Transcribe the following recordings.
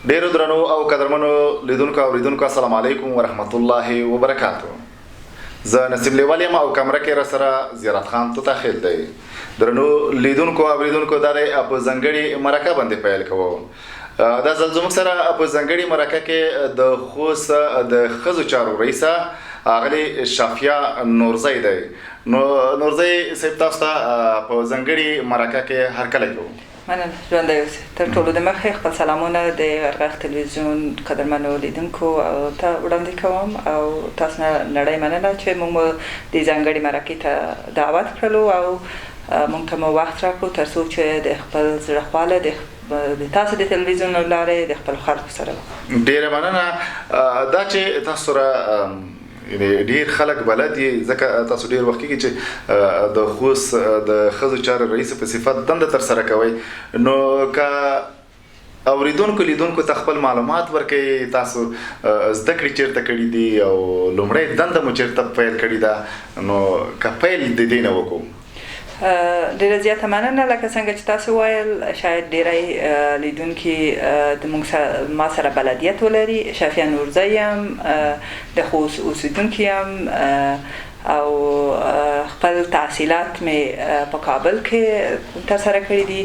ډیرو درنو او قدرمنو لیدونکو او اوریدونکو السلام علیکم ورحمت الله وبرکاتو. زه نصیب لیوال یم او کمره کې را سره زیارت خان توتا خیل دی. درنو لیدونکو او اوریدونکو دا په ځانګړي مرکه باندې پیل کوو. دا ځل زموږ سره په ځانګړي مرکه کې د خوست د ښځو چارو رئیسه اغلې شافیه نورزی دی. نو نورزی صاحب تاسو ته په ځانګړي مرکه کې هرکلی کوو. مننه ژوندی اوسئ. تر ټولو د مخکې خپل سلامونه د غرغښ تلویزیون قدرمنو لیدونکو ته وړاندې کوم او تاسو نه نړۍ مننه چې موږ د ځانګړي مرکې ته دعوت کړلو او موږ ته مو وخت راکړو تر څو چې د خپل زړه خواله د تاسو د تلویزیون له لارې د خپل خلکو سره ډېره مننه. دا چې تاسو سره ډیر خلک بلد دي ځکه تاسو ډیر وخت کې چې د خوست د ښځو چارو رئیس په صفت دنده ترسره کوئ، نو که اوریدونکو لیدونکو ته خپل معلومات ورکوي تاسو زده کړې چیرته کړي دي او لومړی دنده مو چیرته پیل کړې ده، نو که پیل د دې نه وکړو. ډیره زیاته مننه. لکه څنګه چې تاسو ویل شاید ډیری لیدونکي د ما سره بلدیت ولري. شافیه نورزی یم، د خوست اوسیدونکي یم او خپل تحصیلات مې په کابل کې ترسره کړي دي.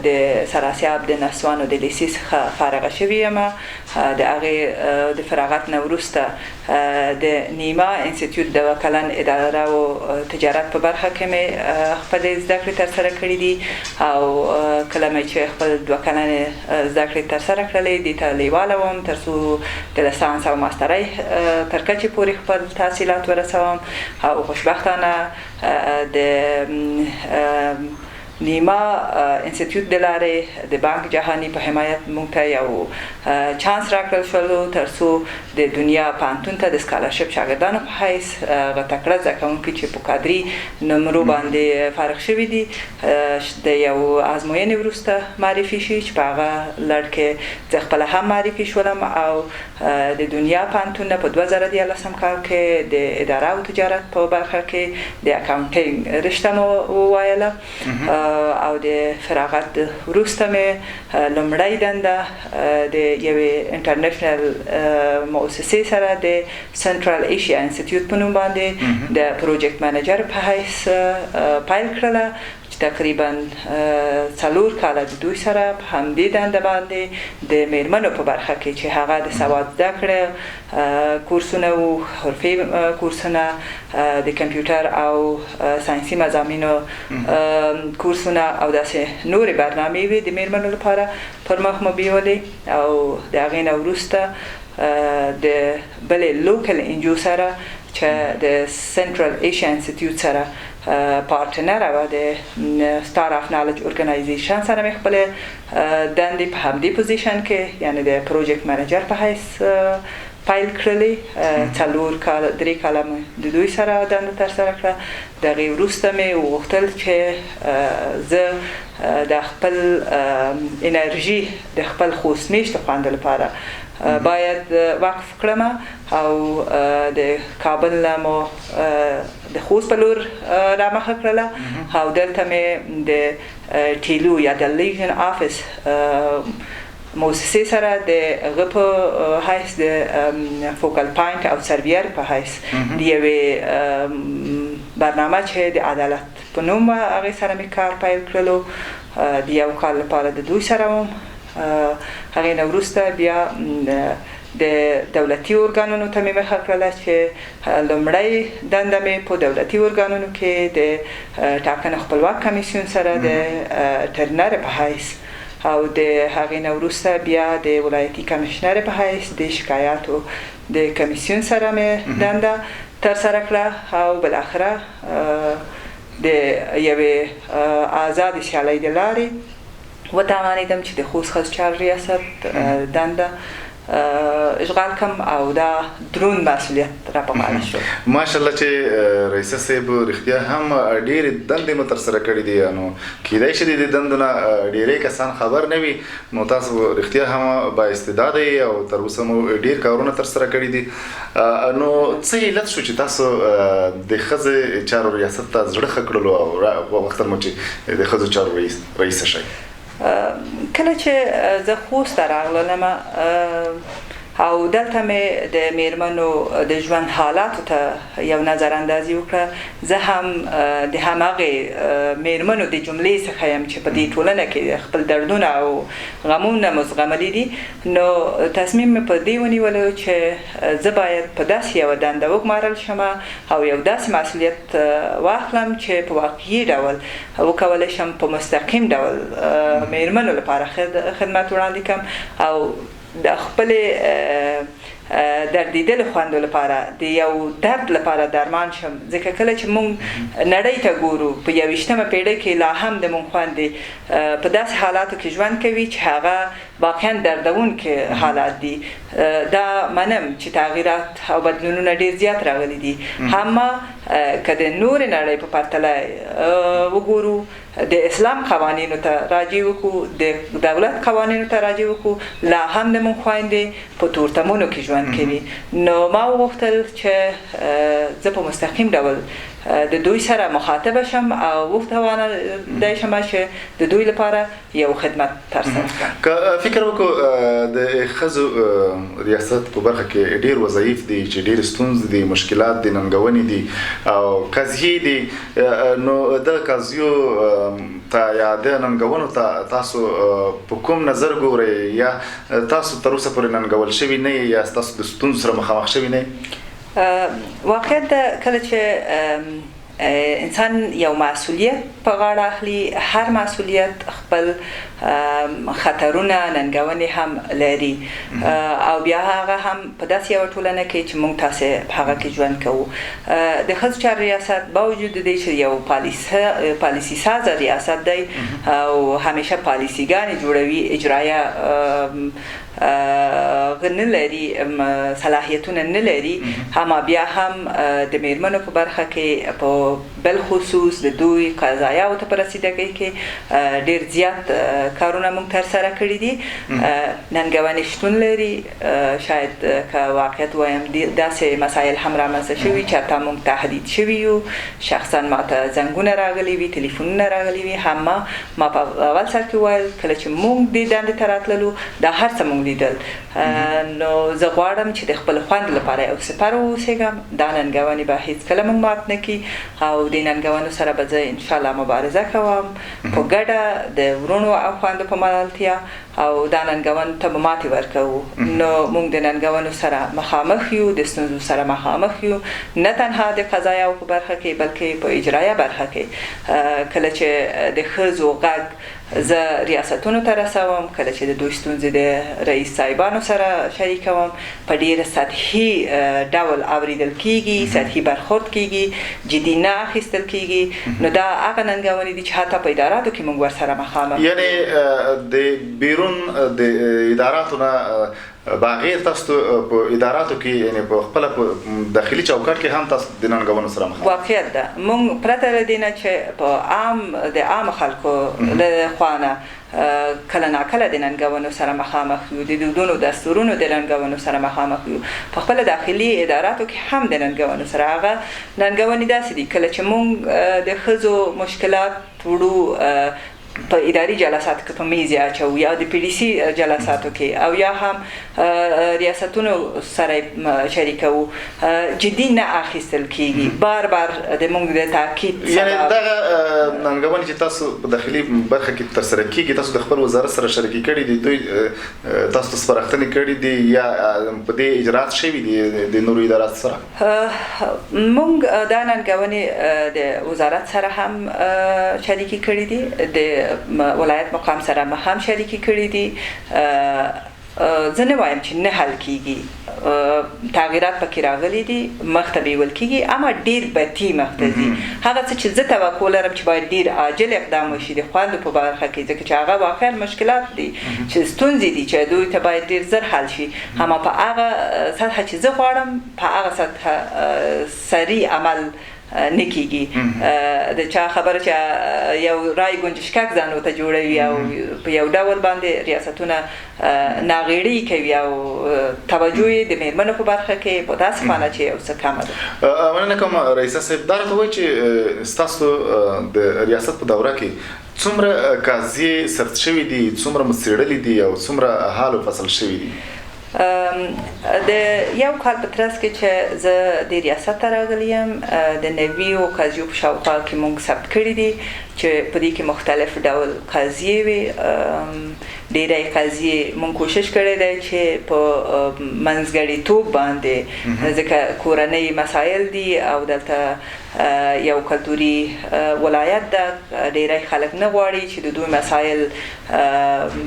د سراسیاب د نسوانو د لیسې څخه فارغه شوې یم. د هغې د فراغت نه وروسته د نیما انسټیټیوټ د وکلن اداره او تجارت په برخه کې مې خپلې زده کړې ترسره کړي دي او کله مې چې خپل دوه کلنې زده کړې ترسره کړلې دې ته لیواله وم تر څو د لسانس او ماسترۍ تر کچې پورې خپل تحصیلات ورسوم او خوشبختانه د نیما انسټیټیوټ د لارې د بانک جهانی په حمایت موږ ته یو چانس راکړل شو تر څو د دنیا پوهنتون ته د سکالرشپ شاګردانو په حیث تکړه زده کوونکي چې په کادري نمرو باندې فارغ شوي دي د یو ازموینې وروسته معرفي شي چې په هغه لړ کې زه خپله هم معرفي شولم او د دنیا پوهنتون نه په 2013 کال کې د اداره او تجارت په برخه کې د اکاونټینګ رشته مو ووایله او د فراغت وروسته مې لومړی دنده د یوې انټرنیشنل مؤسسې سره د سنټرال ایشیا انسټیټیوټ په نوم باندې د پروجیکټ منیجر په حیث پیل کړله چې تقریبا 4 کاله د دوی سره په همدې دنده باندې د میرمنو په برخه کې چې هغه د سواد زده کړه کورسونه او حرفي کورسونه د کمپیوټر او ساینسي مضامینو کورسونه او داسې نورې برنامې وي د میرمنو لپاره پر مخ مو بیولې او د هغې نه وروسته د بلې لوکل انجو سره چې د سنټرال ایشیا انسټیټیوټ سره پارتنر او د ستار اف نالج ارګنایزیشن سره مې خپلې دندې په همدې پوزیشن کې یعنی د پروجیکټ منیجر په حیث پیل کړلې. 3 کاله مې د دوی سره دنده ترسره کړه. د هغې وروسته مې وغوښتل چې زه د خپل انرژي د خپل خوست میشت خوند لپاره باید وقف کړم او د کابل نه مو د خوست په لور رامخه کړله او دلته مې د ټیلو یا د لیژن آفس مؤسسې سره د هغه په حیث د فوکل پاینټ او سرویر په حیث د یوې برنامه چې د عدالت په نوم هغې سره مې کار پیل کړلو د 1 کال لپاره د دوی سره وم. هغې نه وروسته بیا د دولتي ارګانونو ته مې مخه کړله چې لومړی دنده مې په دولتي ارګانونو کې د ټاکنه خپلواک کمیسیون سره د ټرینر په حیث او د هغې نه وروسته بیا د ولایتي کمیشنر په حیث د شکایاتو د کمیسیون سره مې دنده ترسره کړه او بالاخره د یوې آزادې سیالۍ د لارې وتوانېدم چې د خوست ښځو چارو ریاست دنده اشغال کم او دا درون مسئولیت را په غاړه شو. ماشاءالله چې رئیسه صاحب رښتیا هم ډېرې دندې مو ترسره کړي دي، نو کیدای شي د دندو نه ډېری کسان خبر نه وي، نو تاسو رښتیا هم با استعداده یې او تر اوسه مو ډېر کارونه ترسره کړي دي. نو څه علت شو چې تاسو د ښځې چارو ریاست ته زړه ښه کړلو او وختاً مو چې د ښځو چارو رئیسه شئ؟ کله چې زه خوست ته راغلم او دلته مې د میرمنو د ژوند حالاتو ته یو نظر اندازي وکړه زه هم د هماغې میرمنو د جملې څخه یم چې په دې ټولنه کې خپل دردونه او غمونه مزغملي دي نو تصمیم مې په دې ونیولو چې زه باید په داسې یوه دنده وګمارل شم او یو داسې مسؤلیت واخلم چې په واقعي ډول وکولی شم په مستقیم ډول میرمنو لپاره خدمت وړاندې کړم او د خپل دردیدل خوندو لپاره د یو درد لپاره درمان شم ځکه کله چې مونږ نړۍ ته ګورو په 21مه پیړۍ کې لا هم د مونږ خویندې په داسې حالاتو کې ژوند کوي چې هغه واقعا دردونکي حالات دي دا منم چې تغییرات او بدلونونه ډیر زیات راغلي دي هم که د نور نړۍ په پرتله وګورو د اسلام قوانینو ته راجع وکړو د دولت قوانینو ته راجع وکړو لا هم د مونږ خویندې په تورتمونو کې ژوند کوي نو ما وغوښتل چې زه په مستقیم ډول د دوی سره مخاطب شم او وتوانم شم چې د دوی لپاره یو خدمت ترسره کړم که فکر وکړو د ښځو ریاست په برخه کې ډیر وظایف دي چې ډیر ستونزې دي مشکلات دي ننګونې دي او قضیې دي نو د قضیو ته یا د ننګونو ته تاسو په کوم نظر ګورئ یا تاسو تر اوسه پورې ننګول شوي نه یا تاسو د ستونزو سره مخامخ شوي نه واقعیت کله چې انسان یو مسؤلیت په غاړه اخلي هر مسؤلیت خپل خطرونه ننګونې هم لري او بیا هغه هم په داسې یوه ټولنه کې چې موږ تاسې په هغه کې ژوند کوو د ښځو چارو ریاست با وجود د دې چې یو پالیسي سازه ریاست دی او همیشه پالیسیګانې جوړوي اجرایه نه لري صلاحیتونه نه لري هم بیا هم د میرمنو په برخه کې په بل خصوص د دوی قضایاو ته په رسیدګۍ کې ډیر زیات کارونه موږ ترسره کړي دي ننګونې شتون لري شاید که واقعیت وایم داسې مسایل هم رامنځته شوي چې حتی موږ تهدید شوي یو شخصا ما ته زنګونه راغلي وي تلیفونونه راغلي وي هم ما په اول سر کې ویل کله چې موږ دې دندې ته راتللو دا هر څه موږ لیدل نو زه غواړم چې د خپل خوند لپاره یو سپر واوسېږم دا ننګونې به هېڅکله موږ مات نه کړي او د ننګونو سره به زه انشاءالله مبارزه کوم په ګډه د ورونو او خویندو په ملګرتیا او دا ننګونو ته به ماتې ورکوو نو موږ د ننګونو سره مخامخ یو د ستونزو سره مخامخ یو نه تنها د قضایاو په برخه کې بلکې په اجرایه برخه کې کله چې د ښځو غږ زه ریاستونو ته رسوم کله چې د دوی ستونزې د رئیس صاحبانو سره شریکوم په ډیره سطحي ډول اوریدل کیږي سطحي برخورد کیږي جدي نه اخیستل کیږي نو دا هغه ننګونې دي چې حتی په اداراتو کې موږ ورسره مخامخ یعنی د بیرون د اداراتو نه بغیر تاسو په اداراتو کې یعنی په خپل داخلي چوکاټ کې هم تاسو د ننګونو سره مخ واقعیت ده موږ پرته له دې نه چې په عام خلکو له خوانه کله ناکله د ننګونو سره مخامخ یو د دودونو دستورونو د ننګونو سره مخامخ یو په خپل داخلي اداراتو کې هم د ننګونو سره هغه ننګونې داسې دي کله چې موږ د ښځو مشکلات وړو په اداري جلساتو کې په میز اچو یا د پی ډي سی جلساتو کې او یا هم ریاستونو سره شریکو جدي نه اخیستل کیږي بار بار د موږ د تاکید یعنی دا ننګونې چې تاسو په داخلي برخه کې ترسره کیږي تاسو د خپل وزارت سره شریکي کړي دي دوی تاسو سپارښتنې کړي دي یا په دې اجرات شوي دي د نورو ادارات سره موږ دا ننګونې د وزارت سره هم شریکي کړي دي د ولایت مقام سره هم شریکي کړي دي زه نه وایم چې نه حل کیږي تغییرات پکې راغلي دي مخ ته بیول کیږي اما ډیر بدی مخ ته ځي هغه څه چې زه توقع لرم چې باید ډیر عاجل اقدام وشي د خویندو په برخه کې ځکه چې هغه واقعا مشکلات دي چې ستونزې دي چې دوی ته باید ډیر زر حل شي اما په هغه سطح چې زه غواړم په هغه سطح سریع عمل نه کیږي د چا خبره چې یو رای ګنجشکک ځانو ته جوړوي او په یو ډول باندې ریاستونه ناغېړي کوي او توجه د میرمنو په برخه کې متاسفانه چې یو څه کمه ده مننه کوم رئیسه صاحب دا راته وایي چې ستاسو د ریاست په دوره کې څومره قاضي سرد شوي دي، څومره مو څېړلي دي او څومره حال و فصل شوي دي؟ د یو کال په ترڅ کې چې زه د ریاست ته راغلی یم د نویو قاضیو په شاوخوا کې موږ ثبت کړي دي چې په دې کې مختلف ډول قاضیې وي. ډېری قاضیې موږ کوشش کړی دی چې په منځګړیتوب باندې، ځکه کورنۍ مسایل دي او دلته یو کلتوري ولایت ده، ډېری خلک نه غواړي چې د دوی مسایل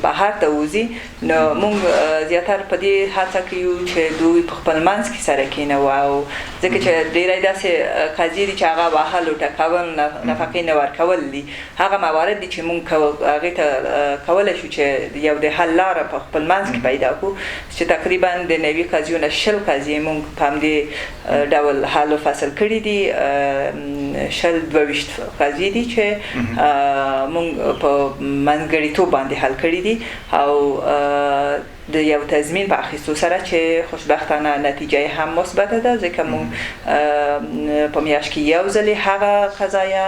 بهر ته وځي، نو موږ زیاتره په دې هڅه کوو چې دوی په خپل منځ کې سره کېنوو، او ځکه چې ډېری داسې قاضي دي چې هغه وهل او ټکول، نفقې نه ورکول دي، هغه موارد دي چې موږ هغې ته کولی شو چې یو د حل لاره په خپل منځ کې پیدا کړو، چې تقریبا د نوي قاضیو نه 20 قاضي موږ په همدې ډول حل و فصل کړي دي. 22 قاضي دي چې موږ په منځګړیتوب باندې حل کړي دي، او د یو تضمین په اخیستو سره چې خوشبختانه نتیجه هم مثبته ده، ځکه موږ په میاشت کې یو ځلې هغه قضایه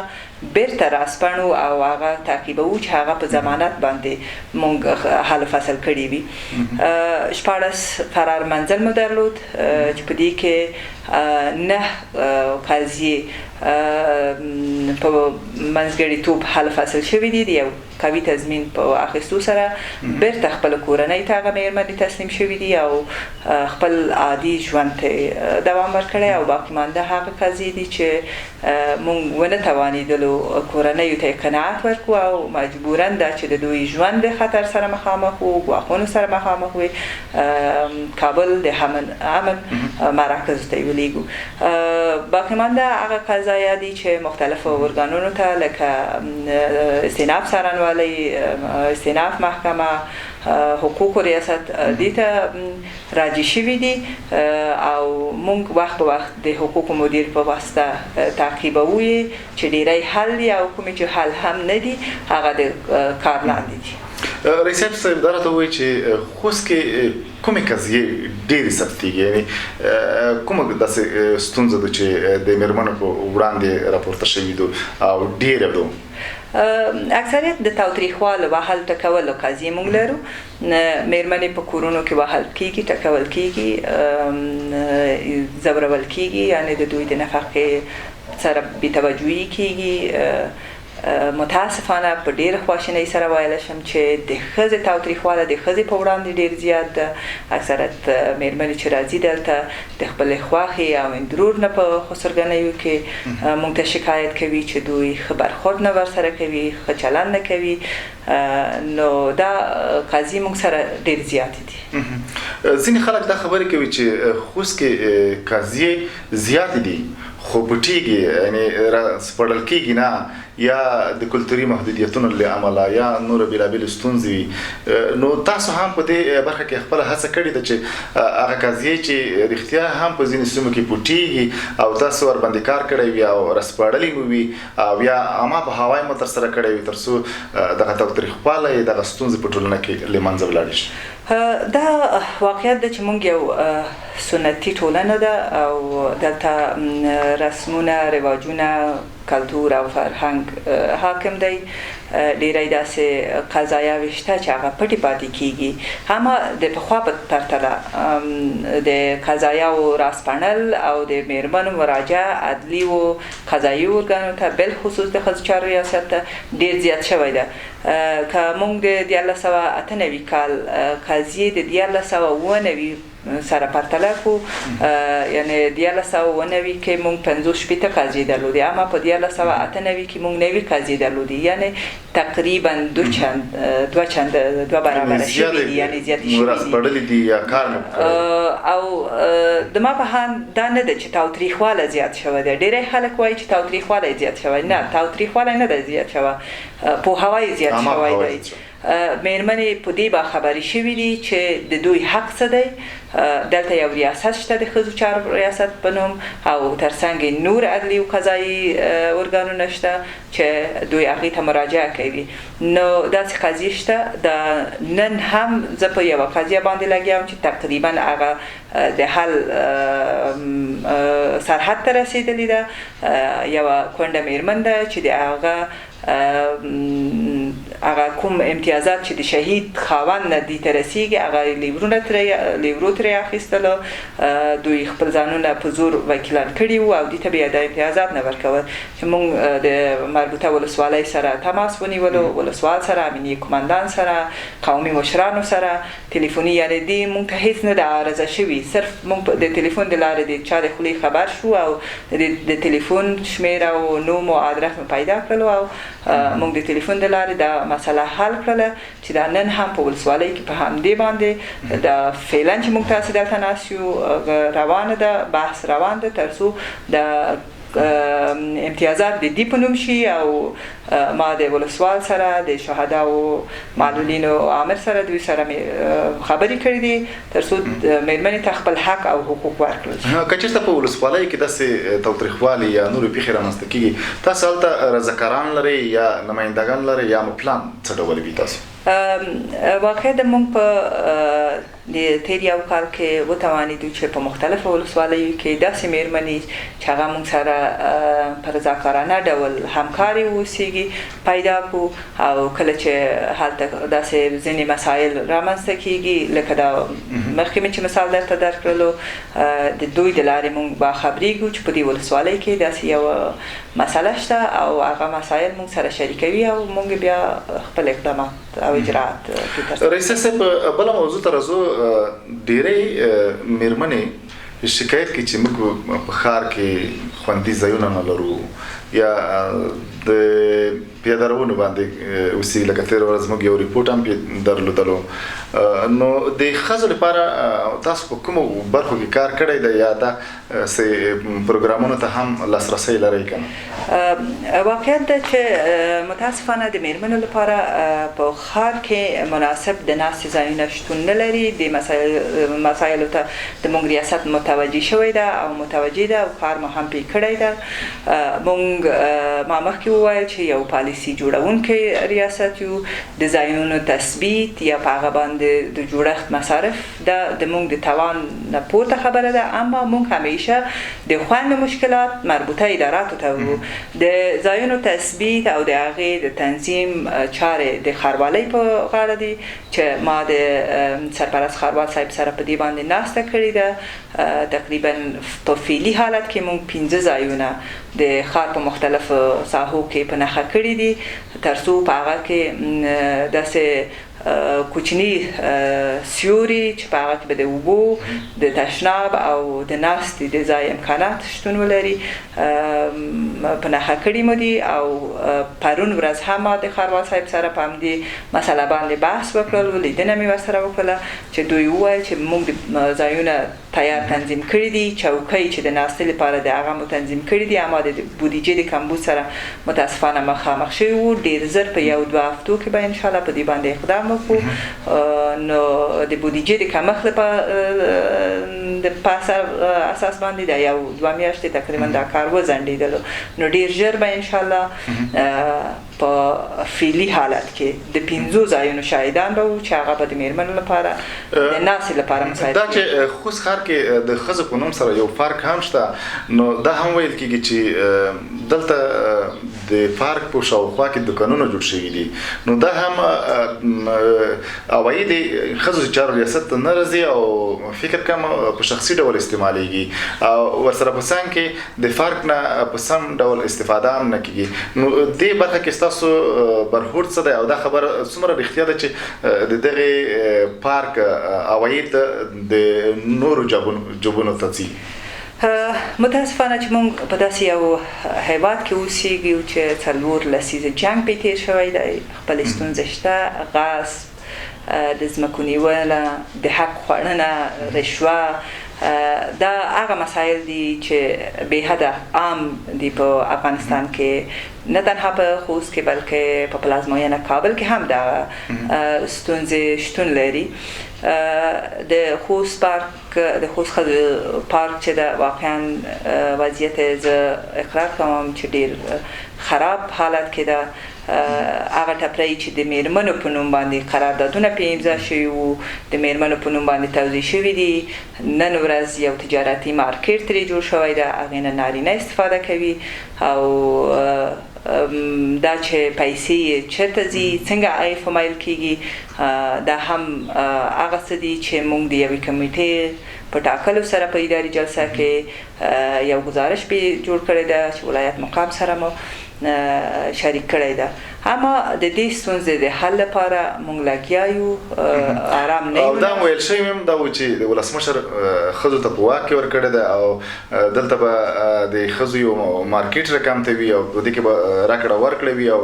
بیرته راسپړو او هغه تعقیبوو چې هغه په ضمانت باندې موږ حل و فصل کړي وي. 14 فرار منزل مو درلود چې په دې کې 9 قاضي په منځګړیتوب حل فصل شوي دي، د یو قوي تضمین په اخیستو سره بیرته خپل کورنۍ ته هغه مېرمنې تسلیم شوي دي او خپل عادي ژوند ته دوام ورکړی، او باقي مانده هغه قاضي دي چې موږ ونه توانېدلو کورنیو ته قناعت ورکړو او مجبوراً ده چې د دوی ژوند د خطر سره مخامخ وو، ګواښونو سره مخامخ وي. کابل د امن مراکز ته یې ولیږو. باقي مانده هغه قضایا دي چې مختلفو ارګانونو ته لکه استیناف څارنوالۍ، استیناف محکمه، حقوق ریاست دې ته راجع شوي دي، او موږ وخت په وخت د حقوق مدیر په واسطه تعقیبوو چې ډېری حل دي او کومې چې حل هم نه دي هغه د کار لاندې دي. رئیس صاحب دا راته ووایي چې خوست کې کومې قضیې ډېرې ثبتېږي، یعنې کومه داسې ستونزه ده چې د مېرمنو په وړاندې راپورته شوي دي او ډېره ده؟ اکثریت د تاوتریخوالو وهل ټکولو قضیې موږ لرو. مېرمنې په کورونو کې وهل کېږي، ټکول کېږي، ځورول کېږي، یعنې د دوی د نفقې سره بېتوجهي کېږي. متاسفانه په ډېر خواشینۍ سره ویلی شم چې د ښځې تاوتریخواله د ښځې په وړاندې ډېر زیات ده. اکثریت مېرمنې چې راځي دلته د خپلې خوښې او اندرور نه په خسرګنیو کې موږ ته شکایت کوي چې دوی ښه برخورد نه ورسره کوي، ښه چلند نه کوي، نو دا قضیې موږ سره ډېر زیاتې دي. ځینې خلک دا خبرې کوي چې خوست کې قضیې زیاتې دي خو پټېږي، یعنې سپړل کېږي نه، یا د کلتوري محدودیتونو له امله یا نور بېلابېلې ستونزې وي. نو تاسو هم په دې برخه کې خپله هڅه کړې ده چې هغه قضیې چې رښتیا هم په ځینې سیمو کې پټېږي او تاسو ورباندې کار کړی وي او رسپړلي مو وي او یا عامه پوهاوی مو ترسره کړی وي تر څو دغه تاوتریخوالی، دغه ستونزې په ټولنه کې له منځه ولاړې شي. دا واقعیت ده چې موږ یو سنتي ټولنه ده او دلته رسمونه، رواجونه، کلتور او فرهنګ حاکم دی. ډېری داسې قضایاوې شته چې هغه پټې پاتې کېږي. همه د پخوا په پرتله د قضایاو راسپړل او د مېرمنو مراجعه عدلي و قضایي ارګانو ته بالخصوص د ښځو چارو ریاست ته ډېر زیات شوی ده. که موږ د 1998 کال قضیې د 1999 سره پرتله کو، یعنی 1999 کې موږ 65 قاضي درلودي، اما په 1998 کې موږ 90 قاضي درلودي، یعنی تقریبا دو برابر شوي دي، یعنی زیاتې شوي دي یا کار او د ما په هان دا نه ده چې تاوتریخواله زیات شوی دی. ډېری خلک وایي چې تاوتریخواله زیات شوی، نه، تاوتریخواله نه ده زیات شوی، پوهاوی زیات شوی دی. مېرمنې په دې باخبرې شوي دي چې د دوی حق څه دی. دلته یو ریاست شته د ښځو چارو ریاست په نوم، او ترڅنګ نور عدلي او قضایي ارګانونه شته چې دوی هغې ته مراجعه کوي. نو داسې قضیې شته. دا نن هم زه په یوه قضیه باندې لګیا یم چې تقریبا هغه د حل سرحد ته رسېدلې ده. یوه کونډه مېرمن ده چې د هغه هغه کوم امتیازات چې د شهید خاوند نه دي ته رسیږي هغه لیورو ترې اخیستله دوی خپل ځانونه په زور وکیلان کړي وو او دې ته بیا د امتیازات نه ورکول چې موږ د مربوطه ولسوالۍ سره تماس ونیولو ولسوال سره امنیه قمندان سره قومي مشرانو سره تلیفوني یعنې دې موږ ته هیڅ نه ده عارضه شوي صرف موږ د تلیفون د لارې د چا د خولې خبر شو او د تلیفون شمېره او نوم او ادرس مې پیدا کړلو او موږ د تلیفون د لارې دا مسله حل کړله چې دا نن هم په ولسوالۍ کې په همدې باندې دا فعلا چې موږ تاسې دلته ناست یو روانه ده بحث روان ده تر څو د امتیازات د دې په نوم شي او ما د ولسوال سره د شهداو معلولینو عامر سره دوی سره خبرې کړې دي تر څو مېرمنې ته خپل حق او حقوق ورکړل شي. که چېرته په ولسوالۍ کې داسې تاوتریخوالي یا نورې پیښې رامنځته کېږي تاسو هلته رضاکاران لرئ یا نمایندګان لرئ یا مو پلان څه ډول وي تاسو؟ واقع د موږ په د تیر یو کال کې وتوانیدو چې په مختلفو ولسوالیو کې داسې مېرمنې چې هغه موږ سره په رضاکارانه ډول همکاري واوسیږي پیدا کړو او کله چې هلته داسې ځینې مسایل رامنځته کېږي لکه دا مخکې مې چې مثال درته درکړلو د دوی د لارې موږ باخبریږو چې په دې ولسوالۍ کې داسې یوه مسله شته او هغه مسایل موږ سره شریکوي او موږ بیا خپل اقدامات او اجراءات رئیس صاحب بله موضوع ته راځو ډېری مېرمنې شکایت کوي چې موږ په ښار کې خوندي ځایونه نه لرو یا د پیادارونو باندې اوسېږي لکه تېره ورځ موږ یو ریپورټ هم درلودلو نو د ښځو لپاره تاسو په کومو برخو کې کار کړی دی یا دا پروګرامونو ته هم لاسرسی لرئ که نه؟ واقعیت ده چې متاسفانه د مېرمنو لپاره په ښار کې مناسب د ناستې ځایونه شتون نه لري د مسایلو ته د موږ ریاست متوجه شوی ده او متوجه ده او کار مو هم پرې کړی ده موږ ما مخکې وویل چې یو پالیسي جوړونکی ریاست یو د ځایونو تثبیت یا په هغه باندې د جوړښت مصارف دا د موږ د توان نه پورته خبره ده اما موږ همیشه د خوند مشکلات مربوطه اداراتو ته وو د ځایونو تثبیت او د هغې د تنظیم چارې د ښاروالۍ په غاړه دي چې ما د سرپرست ښاروال صاحب سره په دې باندې ناسته کړې ده تقریبا په فعلي حالت کې موږ 15 ځایونه د ښار په مختلفو ساحو کې په نښه کړي دي تر څو په هغه کې داسې کوچني سیوري چې په هغه کې به د اوبو د تشناب او د ناستې د ځای امکانات شتون ولري په نښه کړي مو دي او پرون ورځ هم ما د ښاروال صاحب سره په همدې مسله باندې بحث وکړل لیدنه مې ورسره وکړله چې دوی وویل چې موږ د ځایونه تیار تنظیم کړي دي چوکۍ چې د ناستې لپاره د هغه مو تنظیم کړي دي اما د بودیجې د کمبود سره متاسفانه مخامخ شوي وو ډېر زر په یو دوه هفتو کې به انشاءالله په دې باندې اقدام وکړو نو د بودیجې د کمښت لپاره په اساس باندې د یو دوه میاشتې تقریبا دا کار وځنډېدلو نو ډېر ژر به انشاءالله په فعلي حالت کې د 15 ځایونو شاهدان به وو چې هغه به د مېرمنو لپاره د ناستې لپاره مساعد دا چې خوست ښار کې د ښځو په نوم سره یو پارک هم شته نو دا هم ویل کېږي چې دلته د پارک په شاوخوا کې دوکانونه جوړ شوي دي نو دا هم عواید ښځو چارو ریاست ته نه راځي او فکر کوم په شخصي ډول استعمالیږي او ورسره په څنګ کې د پارک نه په سم ډول استفاده هم نه کېږي نو دې برخه کې ستاسو برخورد څه دی او دا خبره څومره رښتیا ده چې د دغې پارک عواید د نورو جبونو ته ځي؟ متاسفانه چې موږ په داسې یو هیواد کې اوسېږو چې 4 لسیزه جنګ پې تېر شوی دی خپلې ستونزې شته غصب د ځمکو نیونه د حق خوړنه رشوه دا هغه مسایل دي چې بې حده عام دي په افغانستان کې نه تنها په خوست کې بلکې په پلازمایه کابل کې هم دا ستونزې شتون لري د خوست پارک د خوست پارک چې د واقعا وضعیت زه اقرار کوم چې ډیر خراب حالت کې ده. هغه ټپرۍ چې د میرمنو په نوم باندې قراردادونه پې امضا شوي وو د میرمنو په نوم باندې توزیع شوي دي. نن ورځ یو تجارتي مارکیټ ترې جوړ شوی ده، هغې نه نارینه استفاده کوي او دا چې پیسې چېرته ځي څنګه هغې فمایل کېږي دا هم هغه څه دي چې موږ د یوې کمیټې په ټاکلو سره په اداري جلسه کې یو گزارش پې جوړ کړی ده چې ولایت مقام سره مو شریک کړی ده. اما د دې ستونزې د حل لپاره موږ لګیا یو، آرام نه یو. او دا ویل شوي هم دا و چې د ولسمشر ښځو ته په واک کې ورکړی ده او دلته به د ښځو یو مارکیټ رقم ته وي او په دې کې به راکړه ورکړه وي او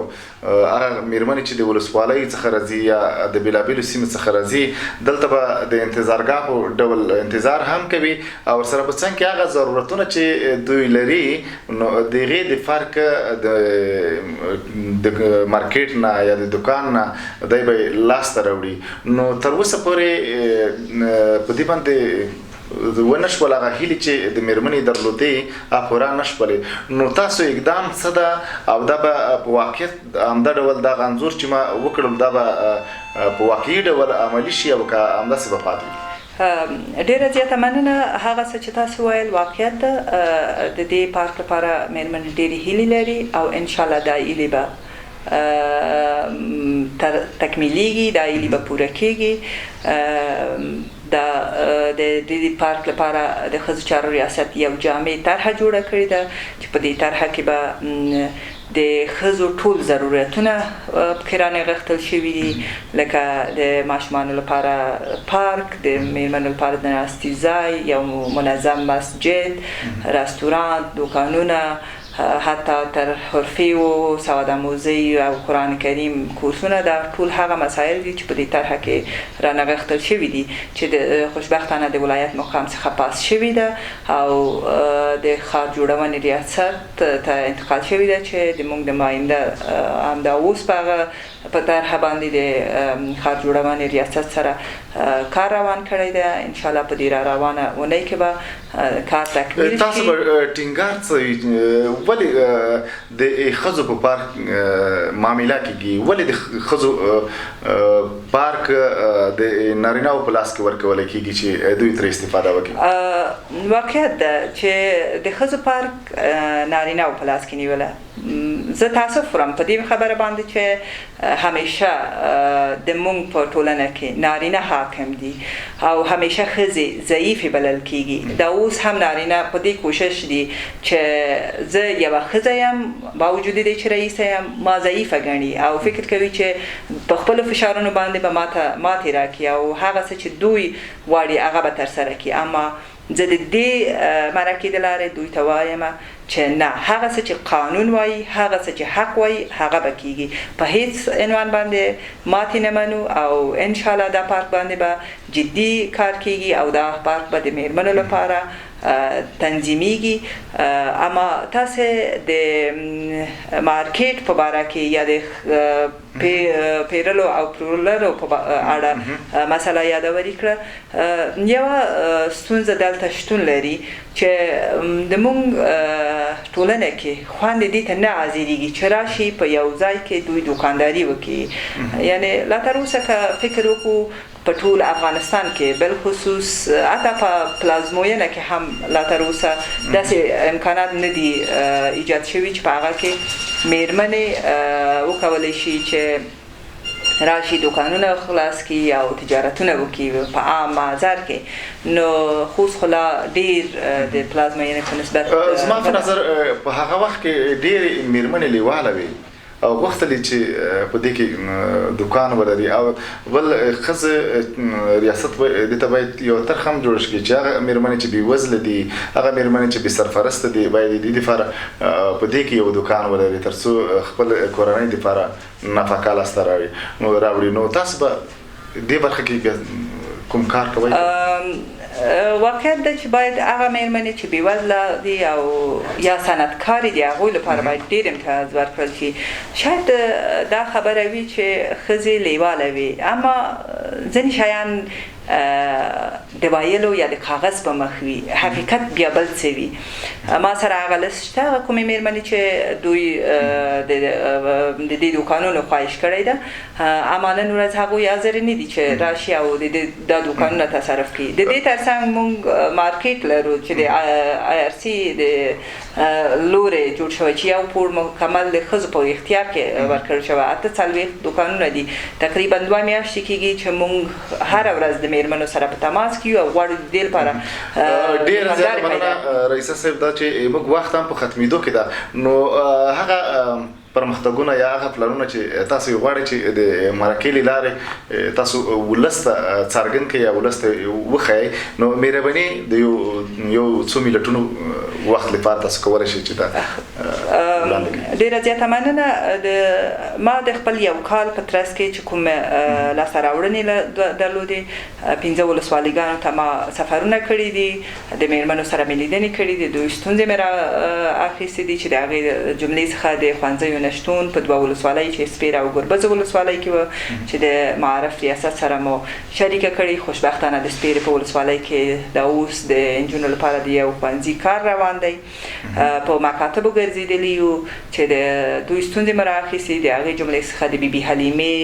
هغه میرمنې چې د ولسوالۍ څخه راځي یا د بېلابېلو سیمو څخه راځي دلته به د انتظارګاه په ډول انتظار هم کوي او ورسره په څنګ کې هغه ضرورتونه چې دوی لري نو د هغې د فرق د مارکیټ نه یا د دکان نه دی به لاسته راوړي. نو تر اوسه پورې په دې باندې ونه شول هغه هیلې چې د میرمنې درلودې پوره نه شولې. نو تاسو اقدام څه ده او دا به په واقعیت همدا ډول دغه انځور چې ما وکړم دا به په واقعي ډول عملي شي او که همداسې به پاتې وي؟ ډیره زیاته مننه. هغه څه چې تاسو ویل واقعیت ده. د دې پارک لپاره میرمنې ډېرې هیلې لري او انشاءالله دا هیلې به تکمیلیږي، دا هیلې به پوره کېږي. د دې پارک لپاره د ښځو چارو ریاست یو جامع طرحه جوړه کړې ده چې په دې طرحه کې به د ښځو ټول ضرورتونه پکې رانغښتل شوي دي، لکه د ماشومانو لپاره پارک، د میرمنو لپاره د ناستي ځای، یو منظم مسجد، رستوران، دوکانونه، حتی تر حرفي و سوادآموزي او قرآن کریم کورسونه. دا ټول هغه مسایل دي چې په دې طرحه کې رانغښتل شوي دي چې د خوشبختانه د ولایت مقام څخه پاس شوي ده او د ښار جوړونې ریاست ته انتقال شوي ده چې د موږ د ماینده همدا اوس په هغه په طرحه باندې د ښار جوړونې ریاست سره کار روان کړی ده. انشاءالله په دې روانه اونۍ کې به کار تکمیل شي. تاسو به ټینګار څه ولې د ښځو په پارک معامله کېږي؟ ولې د ښځو پارک د نارینه‌و په لاس کې ورکولی کېږي چې دوی ترې استفاده وکړي؟ واقعیت ده چې د ښځو پارک نارینه‌و په لاس کې نیوله. زه تاسف خورم په دې خبره باندې چې همیشه د موږ په ټولنه کې نارینه حاکم دي او همیشه ښځې ضعیفې بلل کېږي. دا اوس هم نارینه په دې کوشش دي چې زه یوه ښځه یم با وجود دی چې رئیسه یم ما ضعیفه ګڼي او فکر کوي چې په خپلو فشارونو باندې به ماتې راکړي او هغه څه چې دوی غواړي هغه به ترسره کړي. اما زه د دې مرکې د لارې دوی ته وایم چې نه، هغه څه چې قانون وایي، هغه څه چې حق وایي هغه به کېږي. په هیڅ عنوان باندې ماتې نه منو او انشاءالله دا پارک باندې به جدي کار کېږي او دا پارک به د میرمنو لپاره تنظیمیږي. اما تاسو د مارکیټ په باره کې یا د پیرلو او پلورلو په اړه مسله یادواري کړه. یوه ستونزه دلته شتون لري چې د موږ ټولنه کې خوند دې ته نه حاضرېږي چې راشي په یو ځای کې دوی دوکانداري وکړي. یعنی لا تر اوسه که فکر وکړو په ټول افغانستان کې بالخصوص حتی په پلازموینه کې هم لا تر اوسه داسې امکانات نه دي ایجاد شوي چې په هغه کې میرمنې وکولی شي چې راشي دوکانونه خلاص کړي او تجارتونه وکړي په عام بازار کې. نو خوست خو لا ډېر د پلازموینې په نسبت زما په نظر په هغه وخت کې ډېرې میرمنې لیواله وي او غوښتلې چې په دې کې دوکان ولري او بل ښځه ریاست دې ته باید یو طرح هم جوړ شي چې هغه میرمنې چې بېوزله دي، هغه میرمنې چې بې سرپرسته دي باید د دې دپاره په دې کې یو دوکان ولري تر څو خپل کورنۍ دپاره نفقه لاسته راوړي. نو تاسو به دې برخه کې کوم کار کوئ؟ واقعیت ده چې باید هغه میرمنې چې بېوزله دي او یا صنعتکارې دي هغوی لپاره باید ډېر امتیاز ورکړل شي. شاید دا خبره وي چې ښځې لیواله وي، اما ځینې شیان د ویلو یا د کاغذ په مخ وي، حقیقت بیا بل څه وي. ما سره هغه لست شته، هغه کومې مېرمنې چې دوی د دې دوکانونو خواهش کړی ده، عملاً ورځ هغوی حاضر نه دي چې راشي او دا دوکانونه تصرف کړي. د دې ترڅنګ موږ مارکیټ لرو چې د IRC د لورې جوړ شوی چې یو پور مکمل د ښځو په اختیار کې ورکړل شوی. 48 دوکانونه دي، تقریبا 2 میاشتې کېږي چې موږ هره ورځ د مېرمنو سره په تماس کې یو او غواړو د دې لپاره ډېره زیاته مننه رئیسه صاحب. دا چې موږ وخت هم په ختمېدو کې ده، نو هغه پرمختګونه یا هغه پلانونه چې تاسو غواړئ چې د مرکې له لارې تاسو ولس ته څرګند کړئ یا ولس ته وښایئ، نو مهرباني د یو څو منټونو وخت لپاره تاسو کولی شئ چې دا وړاندې کړئ. ډېره زیاته مننه. ما د خپل یو کال په ترڅ کې چې کوم لاسته راوړنې درلودې، 15 ولسوالیګانو ته ما سفرونه کړي دي، د مېرمنو سره مې لیدنې کړي دي، دوی ستونزې مې را اخیستې دي چې د هغې جملې څخه د ښوونځیو نشتون په 2 ولسوالۍ چې سپیره او ګربز ولسوالۍ کې وه چې د معارف ریاست سره مو شریکه کړي. خوشبختانه د سپیرې په ولسوالۍ کې د اوس د نجونو لپاره د یو ښوونځي کار روان دی. په مکاتبو ګرځېدلي یو چې د دوی ستونزې مو رااخیستې، د هغې جملې څخه د بیبي حلیمې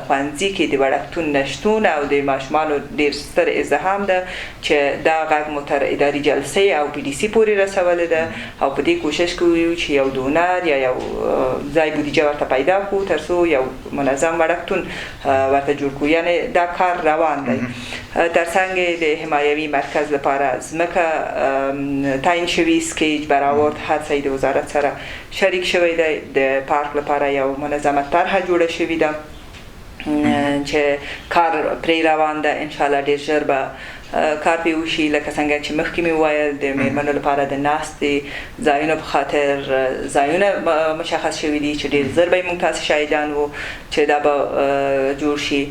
ښوونځي کې د وړکتون نشتون او د ماشومانو ډېر ستر ازدحام ده چې دا غږ مو تر اداري جلسې او PDC پورې رسولې ده او په دې کوشش کوو چې یو دونر یا یو ځای بودیجه ورته پیدا کړو تر څو یو منظم وړکتون ورته جوړ کړو. یعنې دا کار روان دی. ترڅنګ د حمایوي مرکز لپاره ځمکه تعیین شوي، سکیج برآورد، هر څه د وزارت سره شریک شوی دی. د پارک لپاره یو منظمه طرحه جوړه شوې ده چې کار پرې روان ده. انشاءالله ډېر ژر به کار پې وشي. لکه څنګه چې مخکې مې وویل، د مېرمنو لپاره د ناستې ځایونو په خاطر ځایونه مشخص شوي دي چې ډېر زر به یې موږ تاسې شاهدان وو چې دا به جوړ شي.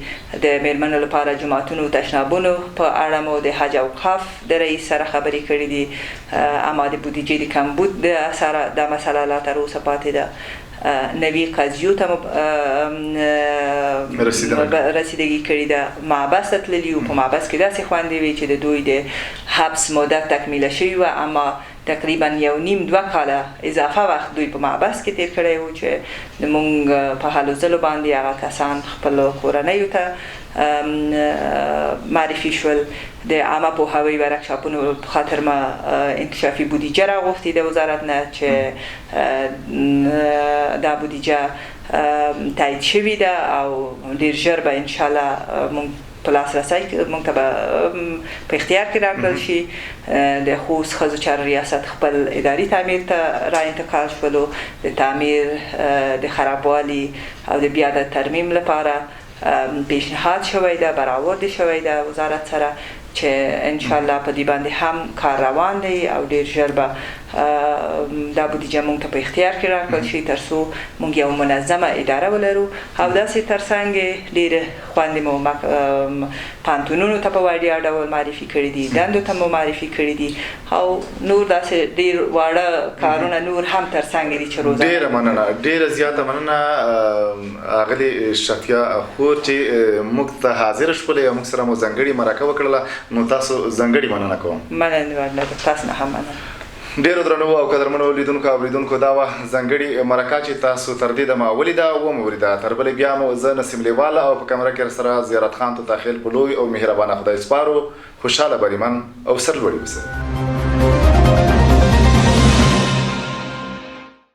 د مېرمنو لپاره جوماتونو تشنابونو په اړه مو د حج اوقاف د رئیس سره خبرې کړې دي، اما د بودیجې د کمبود د اثره دا مسله لا تر اوسه پاتې ده. نوي قضیو ته رسیدګي کړې ده. محبس ته تللي وو، په محبس کې داسې خوندې وي چې د دوی د حبس مدت تکمیله شوې وه، اما تقریبا 1.5-2 کاله اضافه وخت دوی په محبس کې تیر کړی وو چې موږ په هلو ځلو باندې هغه کسان خپلو کورنیو ته معرفي شول. د عامه پوهاوي ورکشاپونو په خاطر ما انکشافي بودیجه راغوښتې د وزارت نه چې دا بودیجه تایید شوې ده او ډېر ژر به انشاءالله موږ په لاسرسی موږ ته به په اختیار کې راکړل شي. د خوست ښځو چارو ریاست خپل اداري تعمیر ته را انتقال شولو. د تعمیر د خرابوالي او د بیا د ترمیم لپاره پیشنهاد شوی ده، برآورد شوی ده وزارت سره چې انشاءالله په دې باندې هم کار روان دی او ډېر ژر به دا بودیجه موږ ته په اختیار کې راکړل شي تر څو موږ یو منظمه اداره ولرو. او داسې ترڅنګ ډېرې خوندې مو پوهنتونونو ته په وړیا ډول معرفي کړي دي، دندو ته مو معرفي کړي دي او نور داسې ډېر واړه کارونه نور هم ترڅنګ دي چې روزانه. ډېره مننه، ډېره زیاته مننه اغلې شفیع خور چې موږ ته حاضر شولې او موږ سره مو ځانګړې مرکه وکړله، نو تاسو ځانګړې مننه کوم. مننه تاسو نه هم مننه. ډیرو درنو او قدرمنو لیدونکو او اوریدونکو، دا وه ځانګړې مرکه چې تاسو تر دې دمه ولیده ومو ولیده. تر بلې بیا مو زه نسیم لیواله او په کمره کې سره زیارت خان ته تخیل په لوی او مهربانه خدای سپارو. خوشحاله بریمن او سرلوړي اوسئ.